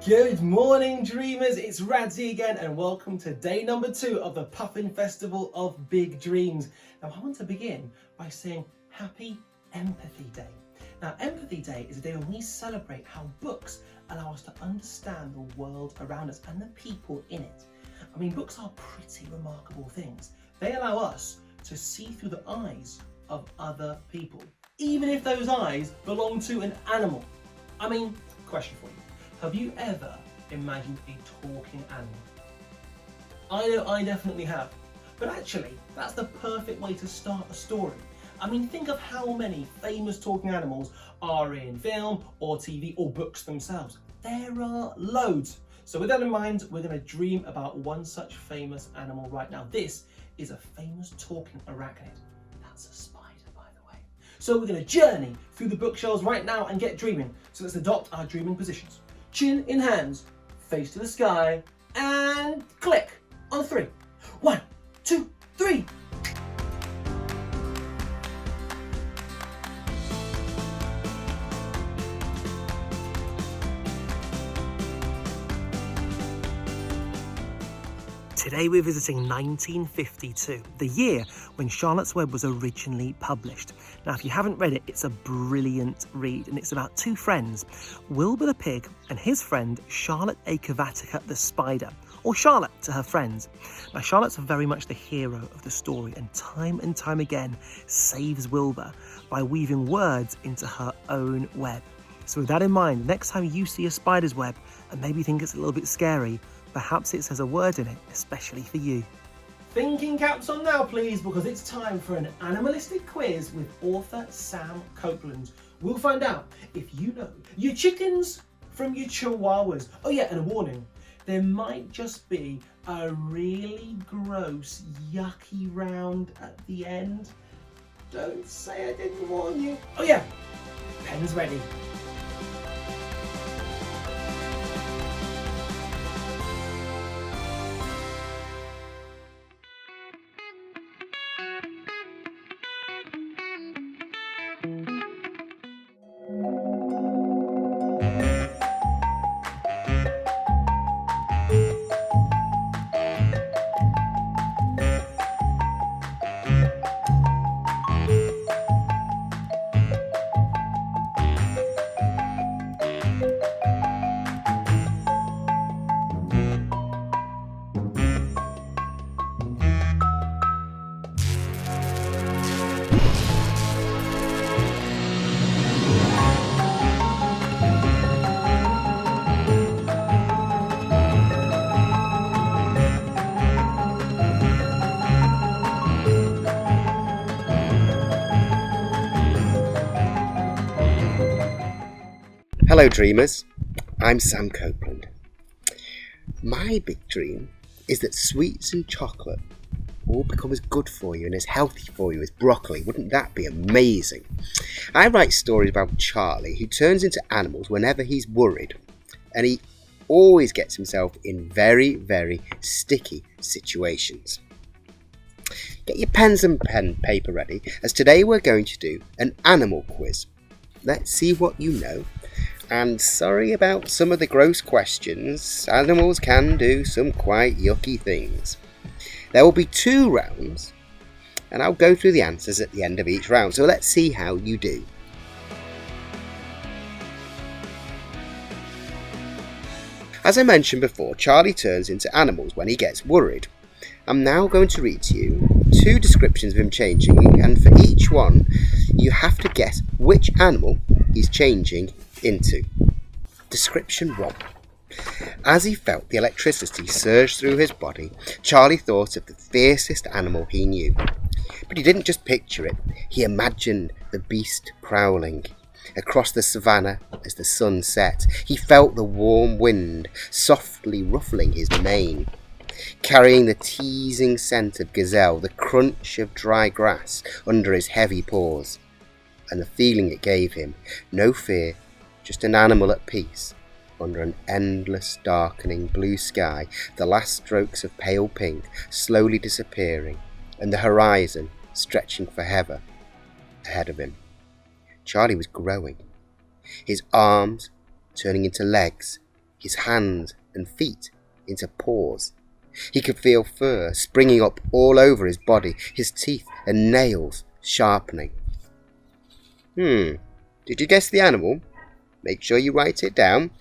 Good morning, dreamers. It's Radzi again, and welcome to day number 2 of the Puffin Festival of Big Dreams. Now, I want to begin by saying Happy Empathy Day. Now, Empathy Day is a day when we celebrate how books allow us to understand the world around us and the people in it. I mean, books are pretty remarkable things. They allow us to see through the eyes of other people, even if those eyes belong to an animal. I mean, question for you. Have you ever imagined a talking animal? I know I definitely have. But actually, that's the perfect way to start a story. I mean, think of how many famous talking animals are in film or TV or books themselves. There are loads. So with that in mind, we're going to dream about one such famous animal right now. This is a famous talking arachnid. That's a spider, by the way. So we're going to journey through the bookshelves right now and get dreaming. So let's adopt our dreaming positions. Chin in hands, face to the sky, and click on 3. 1, 2, 3. Today we're visiting 1952, the year when Charlotte's Web was originally published. Now, if you haven't read it, it's a brilliant read, and it's about 2 friends, Wilbur the pig and his friend Charlotte Acrobatica the spider, or Charlotte to her friends. Now, Charlotte's very much the hero of the story, and time again saves Wilbur by weaving words into her own web. So with that in mind, next time you see a spider's web and maybe think it's a little bit scary, perhaps it says a word in it, especially for you. Thinking caps on now, please, because it's time for an animalistic quiz with author Sam Copeland. We'll find out if you know your chickens from your chihuahuas. Oh yeah, and a warning, there might just be a really gross, yucky round at the end. Don't say I didn't warn you. Oh yeah, pen's ready. Hello dreamers, I'm Sam Copeland. My big dream is that sweets and chocolate all become as good for you and as healthy for you as broccoli. Wouldn't that be amazing? I write stories about Charlie, who turns into animals whenever he's worried, and he always gets himself in very, very sticky situations. Get your pens and paper ready, as today we're going to do an animal quiz. Let's see what you know. And sorry about some of the gross questions, animals can do some quite yucky things. There will be 2 rounds, and I'll go through the answers at the end of each round, so let's see how you do. As I mentioned before, Charlie turns into animals when he gets worried. I'm now going to read to you 2 descriptions of him changing, and for each one, you have to guess which animal he's changing into. Description 1. As he felt the electricity surge through his body, Charlie thought of the fiercest animal he knew. But he didn't just picture it, he imagined the beast prowling. Across the savannah as the sun set, he felt the warm wind softly ruffling his mane, carrying the teasing scent of gazelle, the crunch of dry grass under his heavy paws, and the feeling it gave him, no fear, just an animal at peace, under an endless darkening blue sky, the last strokes of pale pink slowly disappearing, and the horizon stretching forever ahead of him. Charlie was growing, his arms turning into legs, his hands and feet into paws. He could feel fur springing up all over his body, his teeth and nails sharpening. Did you guess the animal? Make sure you write it down.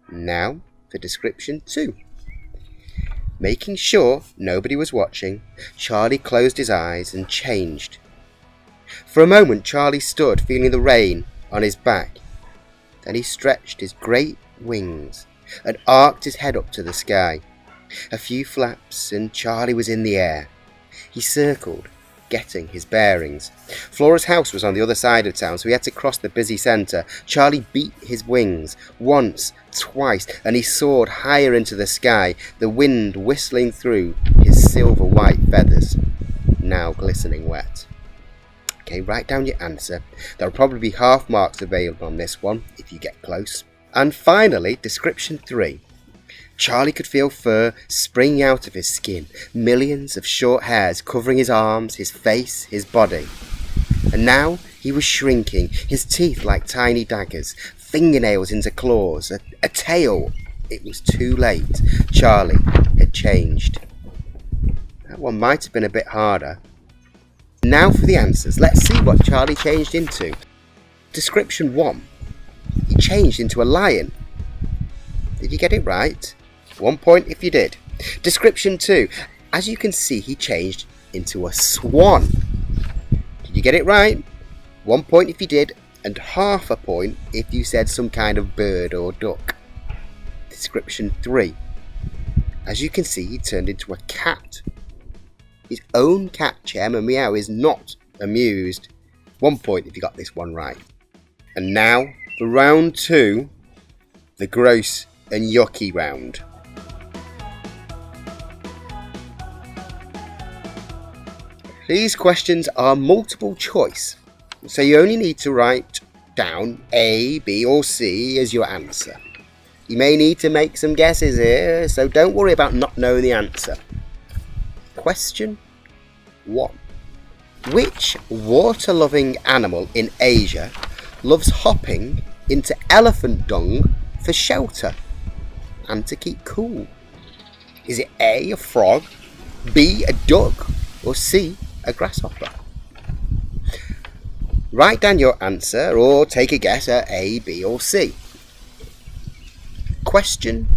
Now for description 2. Making sure nobody was watching, Charlie closed his eyes and changed. For a moment Charlie stood feeling the rain on his back. Then he stretched his great wings and arched his head up to the sky. A few flaps and Charlie was in the air. He circled, getting his bearings. Flora's house was on the other side of town, so he had to cross the busy centre. Charlie beat his wings once, twice, and he soared higher into the sky, the wind whistling through his silver white feathers, now glistening wet. Okay, write down your answer. There will probably be half marks available on this one if you get close. And finally, description 3. Charlie could feel fur springing out of his skin, millions of short hairs covering his arms, his face, his body. And now he was shrinking, his teeth like tiny daggers, fingernails into claws, a tail. It was too late. Charlie had changed. That one might have been a bit harder. Now for the answers. Let's see what Charlie changed into. Description 1. He changed into a lion. Did you get it right? 1 point if you did. Description 2. As you can see, he changed into a swan. Did you get it right? 1 point if you did, and half a point if you said some kind of bird or duck. Description 3. As you can see, he turned into a cat. His own cat chairman Meow is not amused. 1 point if you got this one right. And now for round 2, the gross and yucky round. These questions are multiple choice, so you only need to write down A, B or C as your answer. You may need to make some guesses here, so don't worry about not knowing the answer. Question 1. Which water-loving animal in Asia loves hopping into elephant dung for shelter and to keep cool? Is it A, a frog, B, a duck, or C, a grasshopper? Write down your answer or take a guess at A, B or C. Question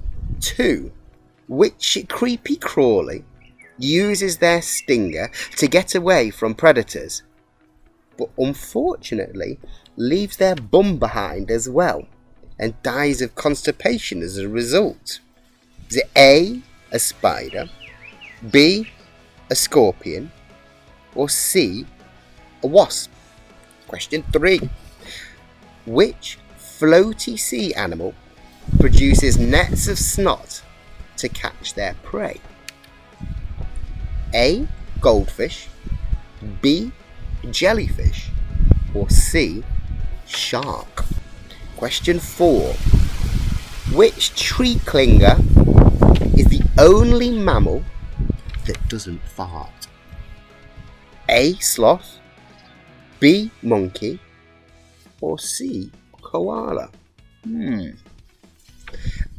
2. Which creepy crawly uses their stinger to get away from predators, but unfortunately leaves their bum behind as well and dies of constipation as a result? Is it A, a spider, B, a scorpion, or C, a wasp? Question 3. Which floaty sea animal produces nets of snot to catch their prey? A, goldfish, B, jellyfish, or C, shark? Question 4. Which tree clinger is the only mammal that doesn't fart? A, sloth, B, monkey, or C, koala?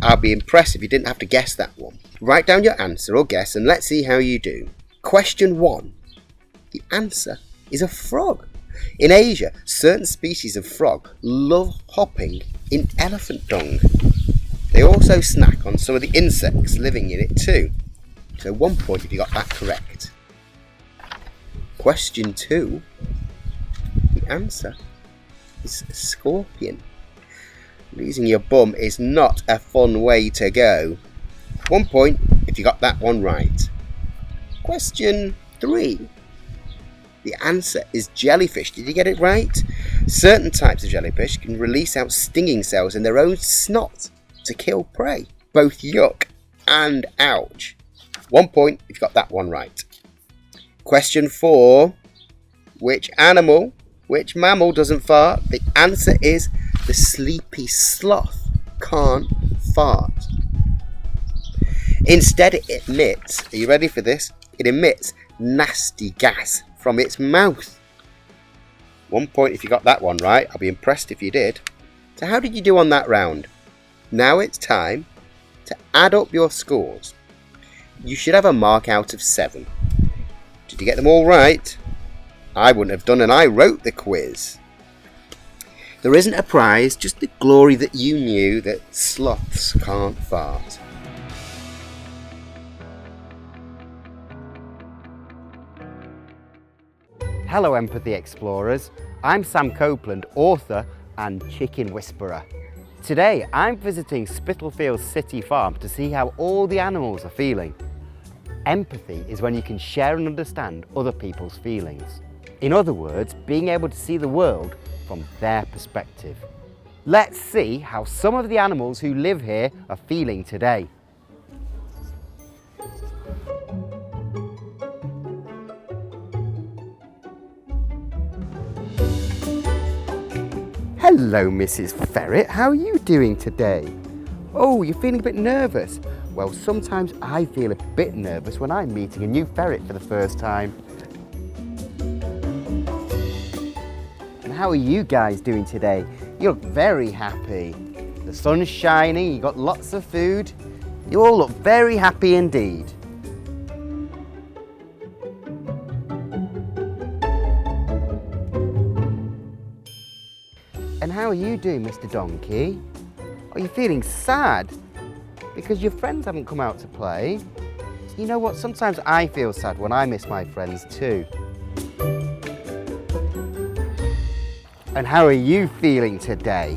I'll be impressed if you didn't have to guess that one. Write down your answer or guess and let's see how you do. Question 1. The answer is a frog. In Asia, certain species of frog love hopping in elephant dung. They also snack on some of the insects living in it too. So 1 point if you got that correct. Question 2. The answer is a scorpion. Losing your bum is not a fun way to go. 1 point if you got that one right. Question 3. The answer is jellyfish. Did you get it right? Certain types of jellyfish can release out stinging cells in their own snot to kill prey. Both yuck and ouch. 1 point if you got that one right. Question 4. Which mammal doesn't fart? The answer is the sleepy sloth can't fart. Instead it emits, are you ready for this? It emits nasty gas from its mouth. 1 point if you got that one right. I'll be impressed if you did. So how did you do on that round? Now it's time to add up your scores. You should have a mark out of 7. Did you get them all right? I wouldn't have done, and I wrote the quiz. There isn't a prize, just the glory that you knew that sloths can't fart. Hello Empathy Explorers, I'm Sam Copeland, author and chicken whisperer. Today I'm visiting Spitalfields City Farm to see how all the animals are feeling. Empathy is when you can share and understand other people's feelings. In other words, being able to see the world from their perspective. Let's see how some of the animals who live here are feeling today. Hello, Mrs. Ferret. How are you doing today? Oh, you're feeling a bit nervous? Well, sometimes I feel a bit nervous when I'm meeting a new ferret for the first time. And how are you guys doing today? You look very happy. The sun's shining, you got lots of food. You all look very happy indeed. And how are you doing, Mr. Donkey? Are you feeling sad because your friends haven't come out to play? You know what, sometimes I feel sad when I miss my friends too. And how are you feeling today?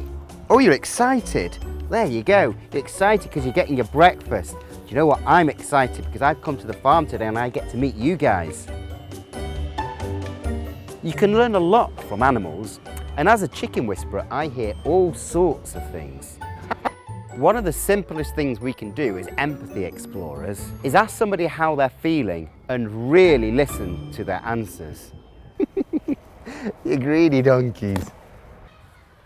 Oh, you're excited. There you go. You're excited because you're getting your breakfast. Do you know what? I'm excited because I've come to the farm today and I get to meet you guys. You can learn a lot from animals. And as a chicken whisperer, I hear all sorts of things. One of the simplest things we can do as empathy explorers is ask somebody how they're feeling and really listen to their answers. You greedy donkeys.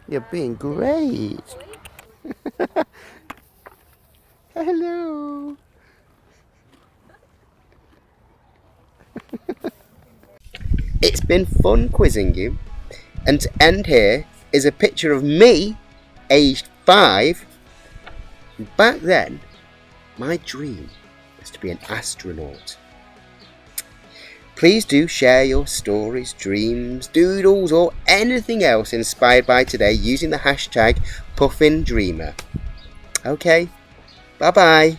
You're being great. Hello. It's been fun quizzing you. And to end here is a picture of me, aged 5. Back then, my dream was to be an astronaut. Please do share your stories, dreams, doodles, or anything else inspired by today using the hashtag Puffin Dreamer. Okay, bye bye.